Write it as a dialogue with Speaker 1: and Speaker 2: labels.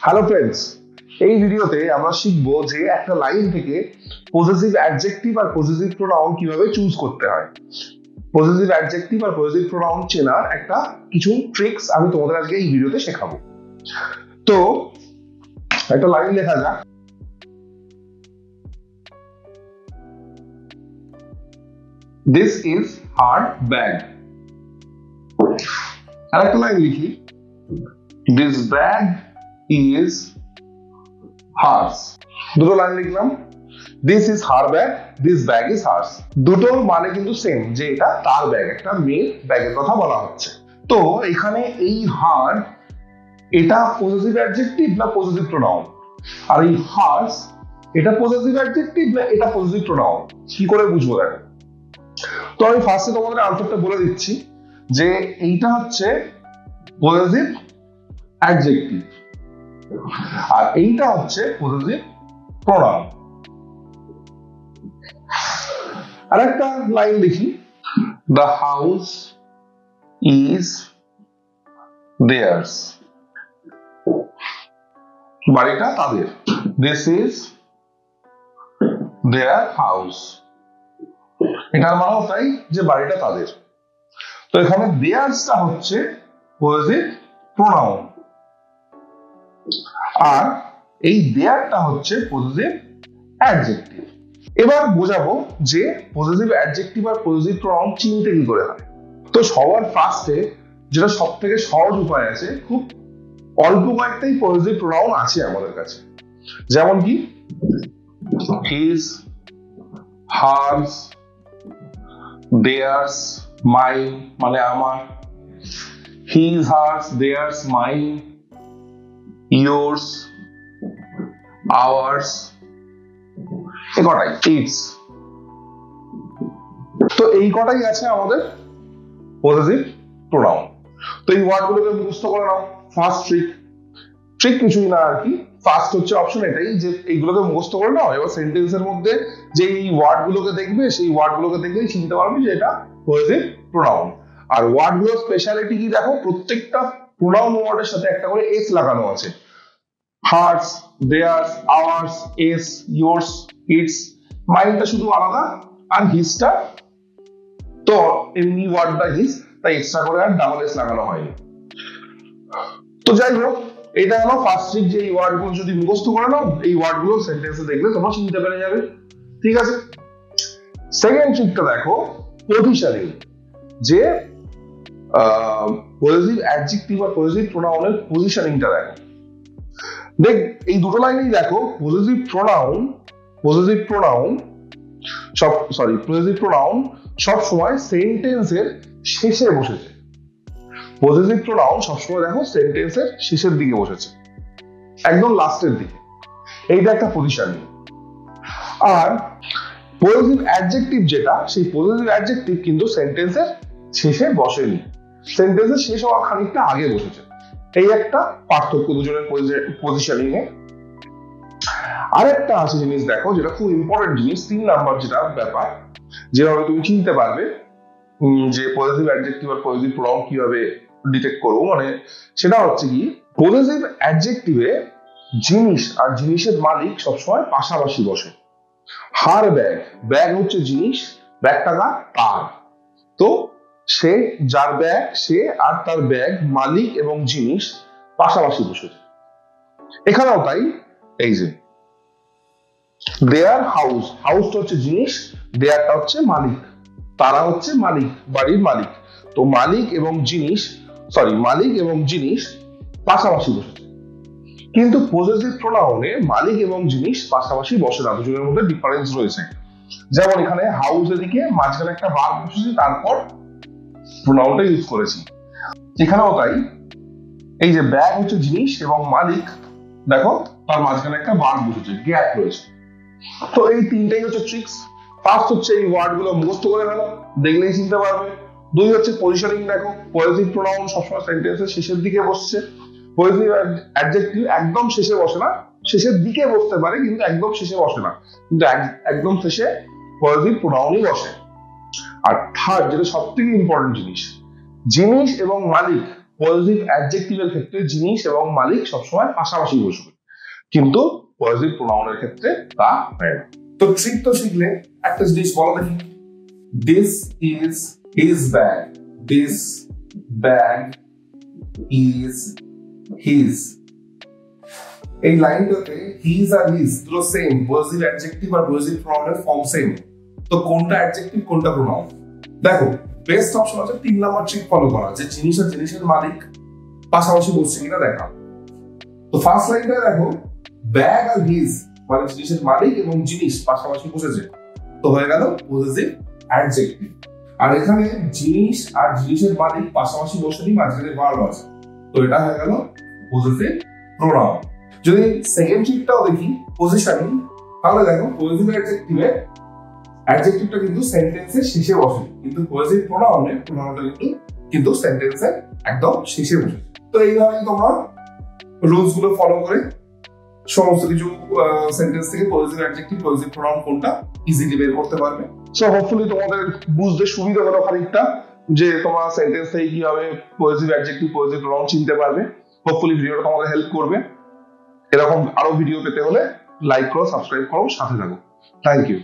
Speaker 1: Hello friends, এই ভিডিওতে আমরা শিখবো যে একটা লাইন থেকে পজেসিভ অ্যাডজেক্টিভ আর পজেসিভ প্রোনাউন কিভাবে চুজ করতে হয়। পজেসিভ অ্যাডজেক্টিভ আর পজেসিভ প্রোনাউন চেনার একটা কিছু ট্রিক্স আমি তোমাদের আজকে এই ভিডিওতে শেখাবো। তো একটা লাইন লেখা যাক। This is her bag. আর একটা লাইন লিখি, This bag is hers. দুটো লাইন লিখলাম, This is her bag, this bag is hers. দুটোর মানে কিন্তু সেম, যে এটা তার ব্যাগ, একটা মেয়ের ব্যাগের কথা বলা হচ্ছে। তো এখানে এই হার এটা পজেসিভ অ্যাডজেক্টিভ না পজেসিভ প্রোনাউন, আর এই হার্স এটা পজেসিভ অ্যাডজেক্টিভ না এটা পজেসিভ প্রোনাউন, কি করে বুঝবো দেখো। তো আমি ফার্স্টে তোমাদের আনসারটা বলে দিচ্ছি যে এইটা হচ্ছে পজেসিভ অ্যাডজেক্টিভ আর এইটা হচ্ছে পজেসিভ প্রোনাউন। আর একটা লাইন লিখি, দ্য হাউস ইজ দেয়ার্স, বাড়িটা তাদের, দিস ইজ দেয়ার হাউস, এটার মানে তাই যে বাড়িটা তাদের। তো এখানে দেয়ার্সটা হচ্ছে পজেসিভ প্রোনাউন আর এই দেয়ারটা হচ্ছে পজেসিভ অ্যাডজেক্টিভ। এবার বোঝাবো যে পজেসিভ অ্যাডজেক্টিভ আর পজেসিভ প্রোনাউন চিনতে কি করে হয়। তো সবার ফার্স্টে যেটা সব থেকে সহজ উপায় আছে, খুব অল্প কয়েকটাই পজেসিভ প্রোনাউন আছে আমাদের কাছে, যেমন কি হিজ, হার্স, দেয়ার্স, মাইন মানে আমার, his, hers, theirs, mine, yours, ours, এই কটাই, ইটস। তো এই কটাই আছে আমাদের পজেসিভ প্রোনাউন। তো এই ওয়ার্ডগুলোকে মুখস্থ করে নাও। ফার্স্ট ট্রিক কিছুই না আর কি, ফার্স্ট হচ্ছে অপশন এটাই যে এইগুলোকে মুখস্থ করে নাও। এবার সেন্টেন্সের মধ্যে যে এই ওয়ার্ডগুলোকে দেখবে, সেই ওয়ার্ডগুলোকে দেখলেই চিনতে পারবে যে এটা পজেসিভ প্রোনাউন। আর ওয়ার্ডগুলোর স্পেশালিটি কি দেখো, প্রত্যেকটা প্রোনাউন ওয়ার্ডের সাথে একটা করে এস লাগানো আছে। Hers, theirs, ours, S, yours, its, মাইনটা শুধু আলাদা আর হিজটা তো এমনি ওয়ার্ডটা হিজ, তাই এক্সট্রা করে আর ডাবল এস লাগানো হয়নি। তো যাই হোক, এটা হলো ফার্স্ট ট্রিক, যে এই ওয়ার্ডগুলো যদি মুখস্থ করে নাও, এই ওয়ার্ডগুলো সেন্টেন্সে দেখলে তোমরা চিনতে পেরে যাবে। ঠিক আছে, সেকেন্ড ট্রিকটা দেখো, পজিশনিং, যে পজেসিভ অ্যাডজেক্টিভ আর পজেসিভ প্রোনাউনের পজিশনিংটা দেখো। দেখ এই দুটো লাইনেই দেখো, পজেসিভ প্রোনাউন সব সময় সেন্টেন্সের শেষে বসেছে। পজেসিভ প্রোনাউন সবসময় দেখো সেন্টেন্সের শেষের দিকে বসেছে, একদম লাস্টের দিকে। এইটা একটা পজিশনিং। আর পজেসিভ অ্যাডজেক্টিভ যেটা, সেই পজেসিভ অ্যাডজেক্টিভ কিন্তু সেন্টেন্সের শেষে বসেনি, সেন্টেন্সের শেষ হওয়ার খানিকটা আগে বসেছে। এই একটা পার্থক্য দুজনের পজিশনিং এ। আরেকটা আছে জিনিস দেখো, যেটা খুব ইম্পর্টেন্ট জিনিস, 3 নাম্বার যেটা ব্যাপার, যেভাবে তুমি চিনতে পারবে যে পজেসিভ অ্যাডজেক্টিভ আর পজেসিভ প্রোনাউন কিভাবে ডিটেক্ট করবো, মানে সেটা হচ্ছে কি, পজেসিভ অ্যাডজেক্টিভে জিনিস আর জিনিসের মালিক সবসময় পাশাপাশি বসে। হার ব্যাগ হচ্ছে জিনিস, ব্যাগটা তার, তো সে যার ব্যাগ, সে আর তার ব্যাগ, মালিক এবং জিনিস পাশাপাশি বসেছে। এখানেও তাই, এই যে দেয়ার হাউসটা হচ্ছে জিনিস, দেয়ারটা হচ্ছে মালিক, তারা হচ্ছে মালিক, বাড়ির মালিক। তো মালিক এবং জিনিস পাশাপাশি বসেছে। কিন্তু পজেসিভ প্রোনাউনে মালিক এবং জিনিস পাশাপাশি বসে না, দুজনের মধ্যে ডিফারেন্স রয়েছে। যেমন এখানে হাউস এদিকে, মাঝখানে একটা ভার্ব বসেছে, তারপর প্রোনাউনটা ইউজ করেছি। এখানেও তাই, এই যে ব্যাগ হচ্ছে জিনিস এবং মালিক, দেখো তার মাঝখানে একটা ভার্ব বসেছে, গ্যাপ রয়েছে। তো এই তিনটাই হচ্ছে ট্রিক্স। ফার্স্ট হচ্ছে এই ওয়ার্ডগুলো মুখস্থ করে ফেলো, দেখলেই চিনতে পারবে। 2 হচ্ছে পজিশনিং, দেখো পজেসিভ প্রোনাউন সবসময় সেন্টেন্সের শেষের দিকে বসছে, পজেসিভ অ্যাডজেক্টিভ একদম শেষে বসে না, শেষের দিকে বসতে পারে কিন্তু একদম শেষে বসে না, কিন্তু একদম শেষে পজেসিভ প্রোনাউনই বসে। আর থার্ড, যেটা সব থেকে ইম্পর্টেন্ট জিনিস, জিনিস এবং মালিক পজিটিভ অ্যাডজেক্টিভের ক্ষেত্রে জিনিস এবং মালিক সবসময় পাশাপাশি বসবে, কিন্তু পজিটিভ প্রোনাউনের ক্ষেত্রে তা হয় না।
Speaker 2: তো ট্রিক তো শিখলে, একটা জিনিস বলো দেখি, this is his bag, this bag is his. এই লাইনটাতে হিজ আর হিজ দুটো সেম, পজিটিভ অ্যাডজেক্টিভ আর পজিটিভ প্রোনাউনের ফর্ম সেম, তো কোনটা অ্যাডজেক্টিভ কোনটা প্রোনাউন? দেখো বেস্ট অপশন হচ্ছে 3 নাম্বার ট্রিক ফলো করা, যে জিনিস আর জিনিসের মালিক পাশাপাশি বসছে কিনা দেখা। তো ফার্স্ট লাইনটা দেখো, ব্যাগ আর হিজ মানে জিনিসের মালিক এবং জিনিস পাশাপাশি বসেছে, তো হয়ে গেল পজিটিভ অ্যাডজেক্টিভ। আর এখানে জিনিস আর জিনিসের মালিক পাশাপাশি বসেনি, মাঝখানে ভার্ব আছে, তো এটা হয়ে গেল পজিটিভ প্রোনাউন। যদি সেকেন্ড ট্রিকটাও দেখি পজিশনিং, তাহলে দেখো পজিটিভ অ্যাডজেক্টিভটা কিন্তু সেন্টেন্সের শেষে বসে, কিন্তু পজিটিভ প্রোনাউনটা কিন্তু সেন্টেন্সের একদম শেষে বসে। তো এইভাবেই তোমরা রুলস গুলো ফলো করে সমস্ত কিছু সেন্টেন্স থেকে পজিটিভ অ্যাডজেক্টিভ পজিটিভ প্রোনাউন কোনটা ইজিলি বের করতে পারবে।
Speaker 1: সো হোপফুলি তোমাদের বুঝতে সুবিধা হলো খানিকটা, যে তোমরা সেন্টেন্স থেকে কিভাবে পজিটিভ অ্যাডজেক্টিভ পজিটিভ প্রোনাউন চিনতে পারবে। হোপফুলি ভিডিওটা তোমাদের হেল্প করবে। এরকম আরো ভিডিও পেতে হলে লাইক করো, সাবস্ক্রাইব করো, সাথে থাকো। Thank you.